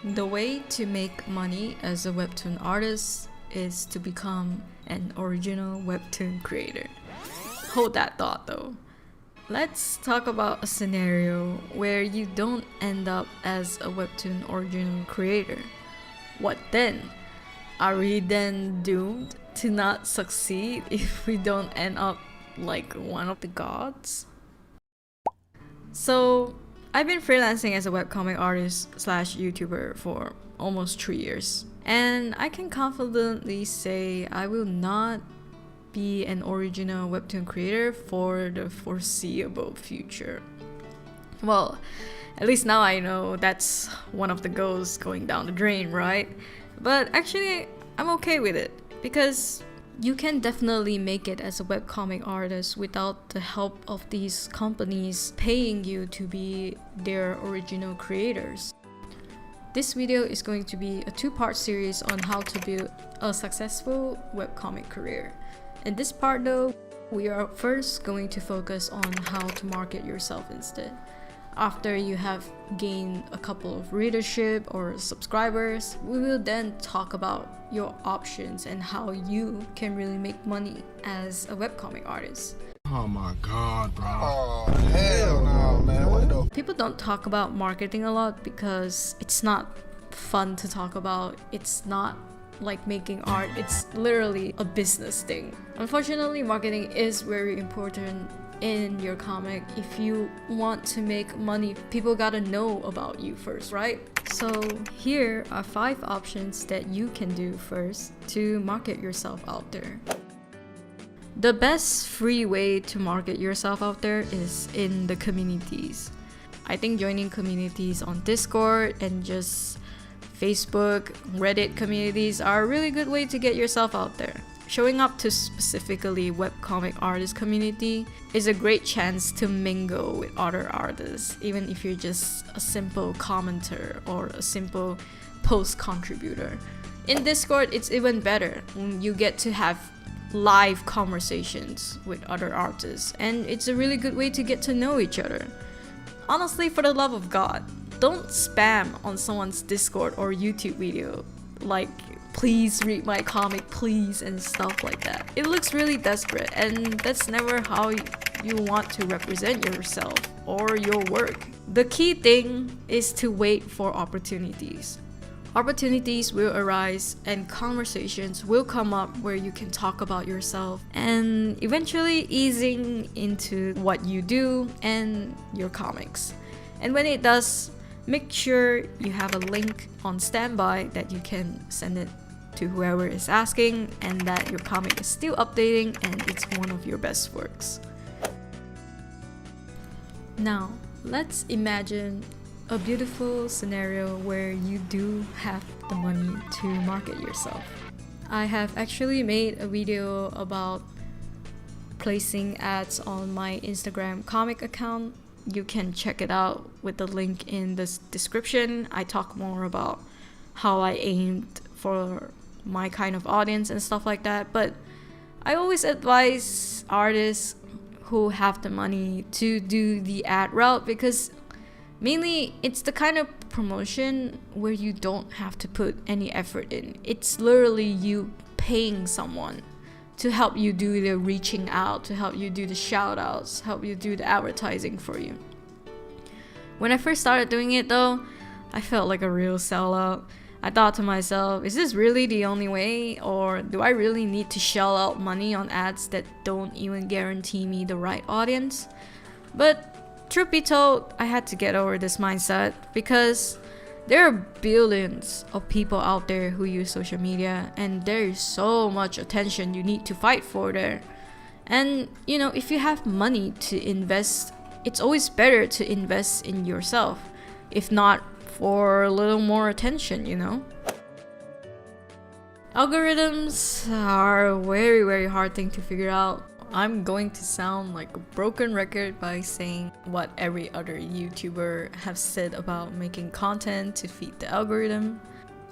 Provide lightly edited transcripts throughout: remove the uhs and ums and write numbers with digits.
The way to make money as a webtoon artist is to become an original webtoon creator. Hold that thought though. Let's talk about a scenario where you don't end up as a webtoon original creator. What then? Are we then doomed to not succeed if we don't end up like one of the gods? So, I've been freelancing as a webcomic artist / YouTuber for almost 3 years. And I can confidently say I will not be an original webtoon creator for the foreseeable future. Well, at least now I know that's one of the goals going down the drain, right? But actually, I'm okay with it because you can definitely make it as a webcomic artist without the help of these companies paying you to be their original creators. This video is going to be a 2-part series on how to build a successful webcomic career. In this part though, we are first going to focus on how to market yourself instead. After you have gained a couple of readership or subscribers, we will then talk about your options and how you can really make money as a webcomic artist. Oh my god, bro. Oh, hell no, man. What the? People don't talk about marketing a lot because it's not fun to talk about. It's not like making art. It's literally a business thing. Unfortunately, marketing is very important in your comic. If you want to make money, people gotta know about you first, right? So here are 5 options that you can do first to market yourself out there. The best free way to market yourself out there is in the communities. I think joining communities on Discord and just Facebook, Reddit communities are a really good way to get yourself out there. Showing up to specifically webcomic artist community is a great chance to mingle with other artists, even if you're just a simple commenter or a simple post contributor. In Discord, it's even better. You get to have live conversations with other artists, and it's a really good way to get to know each other. Honestly, for the love of God, don't spam on someone's Discord or YouTube video like please read my comic please and stuff like that. It looks really desperate, and that's never how you want to represent yourself or your work. The key thing is to wait for opportunities. Opportunities will arise and conversations will come up where you can talk about yourself and eventually easing into what you do and your comics. And when it does, make sure you have a link on standby that you can send it to whoever is asking and that your comic is still updating and it's one of your best works. Now, let's imagine a beautiful scenario where you do have the money to market yourself. I have actually made a video about placing ads on my Instagram comic account. You can check it out with the link in the description. I talk more about how I aimed for my kind of audience and stuff like that, but I always advise artists who have the money to do the ad route because mainly it's the kind of promotion where you don't have to put any effort in. It's literally you paying someone to help you do the reaching out, to help you do the shoutouts, help you do the advertising for you. When I first started doing it though, I felt like a real sellout. I thought to myself, is this really the only way, or do I really need to shell out money on ads that don't even guarantee me the right audience? But truth be told, I had to get over this mindset because there are billions of people out there who use social media and there is so much attention you need to fight for there. And you know, if you have money to invest, it's always better to invest in yourself, if not for a little more attention, you know? Algorithms are a very, very hard thing to figure out. I'm going to sound like a broken record by saying what every other YouTuber have said about making content to feed the algorithm.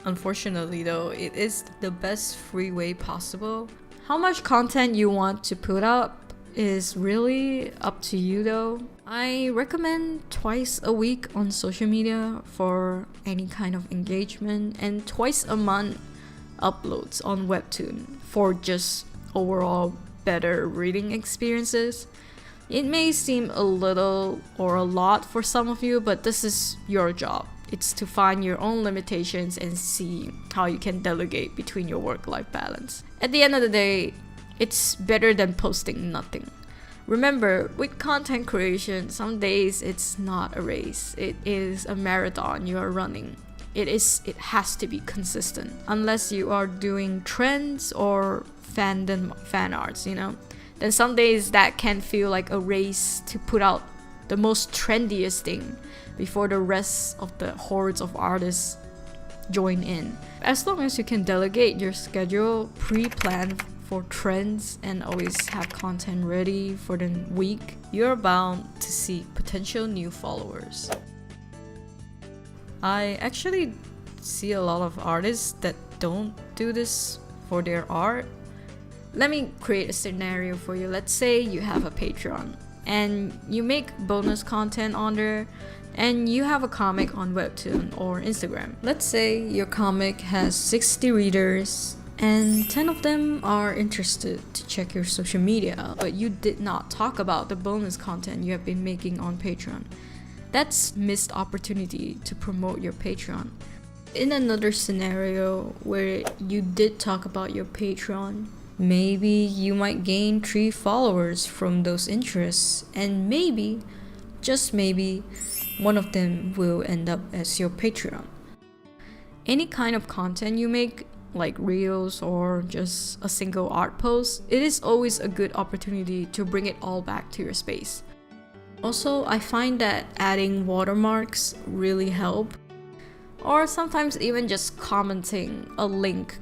Unfortunately though, it is the best free way possible. How much content you want to put up is really up to you though. I recommend twice a week on social media for any kind of engagement, and twice a month uploads on Webtoon for just overall better reading experiences. It may seem a little or a lot for some of you, but this is your job. It's to find your own limitations and see how you can delegate between your work-life balance. At the end of the day, it's better than posting nothing. Remember, with content creation, some days it's not a race. It is a marathon you are running. It has to be consistent. Unless you are doing trends or fan arts, then some days that can feel like a race to put out the most trendiest thing before the rest of the hordes of artists join in. As long as you can delegate your schedule, pre-plan for trends, and always have content ready for the week, you're bound to see potential new followers. I actually see a lot of artists that don't do this for their art. Let me create a scenario for you. Let's say you have a Patreon and you make bonus content on there, and you have a comic on Webtoon or Instagram. Let's say your comic has 60 readers and 10 of them are interested to check your social media, but you did not talk about the bonus content you have been making on Patreon. That's missed opportunity to promote your Patreon. In another scenario where you did talk about your Patreon, maybe you might gain 3 followers from those interests, and maybe, just maybe, one of them will end up as your Patreon. Any kind of content you make, like reels or just a single art post, it is always a good opportunity to bring it all back to your space. Also, I find that adding watermarks really help, or sometimes even just commenting a link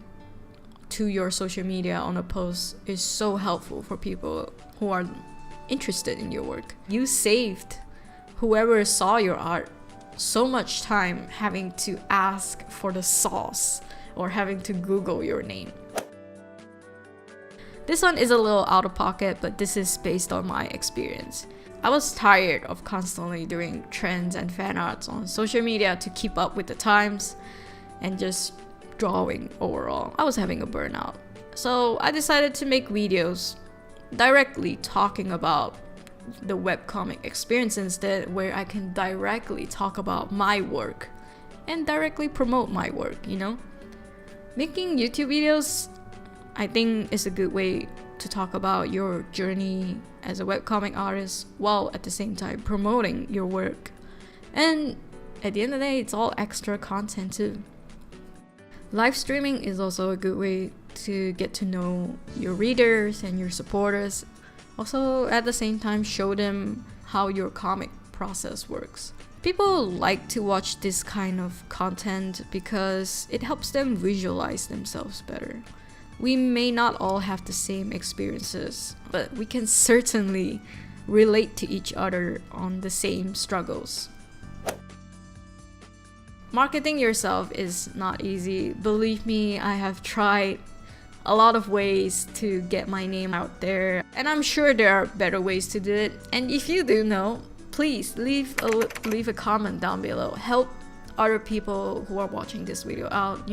to your social media on a post is so helpful for people who are interested in your work. You saved whoever saw your art so much time having to ask for the sauce or having to Google your name. This one is a little out of pocket, but this is based on my experience. I was tired of constantly doing trends and fan arts on social media to keep up with the times and just drawing overall. I was having a burnout. So I decided to make videos directly talking about the webcomic experience instead, where I can directly talk about my work and directly promote my work, Making YouTube videos, I think, is a good way to talk about your journey as a webcomic artist while at the same time promoting your work. And at the end of the day, it's all extra content too. Live streaming is also a good way to get to know your readers and your supporters. Also, at the same time, show them how your comic process works. People like to watch this kind of content because it helps them visualize themselves better. We may not all have the same experiences, but we can certainly relate to each other on the same struggles. Marketing yourself is not easy. Believe me, I have tried a lot of ways to get my name out there, and I'm sure there are better ways to do it. And if you do know, please leave a comment down below. Help other people who are watching this video out,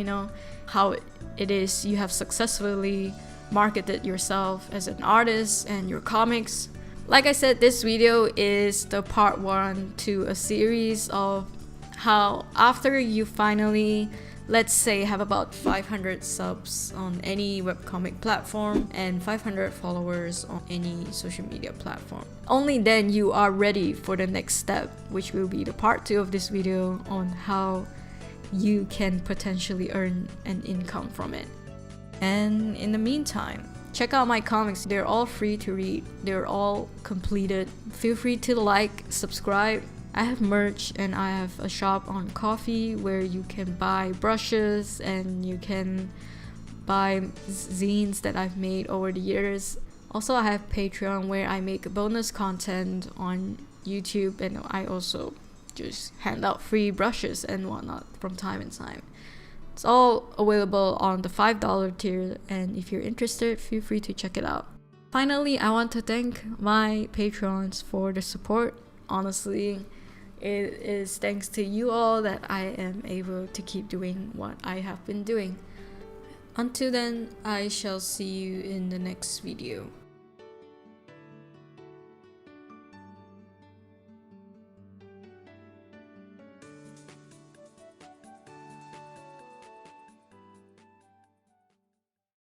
how it is you have successfully marketed yourself as an artist and your comics. Like I said, this video is the part 1 to a series of how after you finally, let's say, have about 500 subs on any webcomic platform and 500 followers on any social media platform, only then you are ready for the next step, which will be the part 2 of this video on how you can potentially earn an income from it. And in the meantime, check out my comics. They're all free to read. They're all completed. Feel free to like, subscribe. I have merch and I have a shop on Ko-fi where you can buy brushes and you can buy zines that I've made over the years. Also, I have Patreon where I make bonus content on YouTube, and I also just hand out free brushes and whatnot from time to time. It's all available on the $5 tier, and if you're interested, feel free to check it out. Finally, I want to thank my patrons for the support. Honestly, it is thanks to you all that I am able to keep doing what I have been doing. Until then, I shall see you in the next video.